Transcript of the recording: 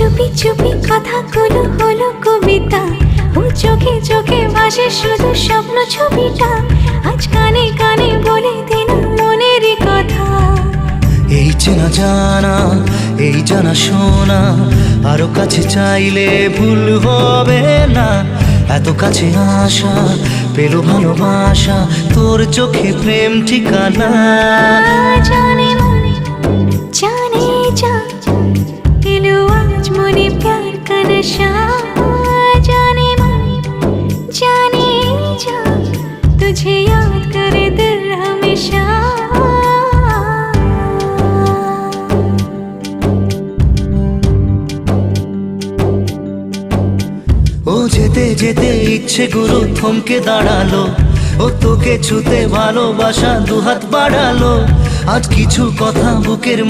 চুপি চুপি কথাগুলো হলো কবিতা, ও চোখে চোখে ভাসে শুধু স্বপ্ন ছবিটা, আজ কানে কানে বলে দিলাম মনের কথা। এই চেনা জানা, এই জানা শোনা, আরো কাছে চাইলে ভুল হবে না। এত কাছে আসা পেল ভালোবাসা, তোর চোখে প্রেম ঠিকানা। জানে মনে জানে जा दिलो आज मने प्यार का नशा, जाने मन जाने जा तुझे याद करे दिल हमेशा। ও যেতে যেতে ইচ্ছে গুরু থমকে দাঁড়ালো, ও তোকে ছুতে ভালোবাসা দুহাত বাড়ালো। আজ কিছু কথা বুকের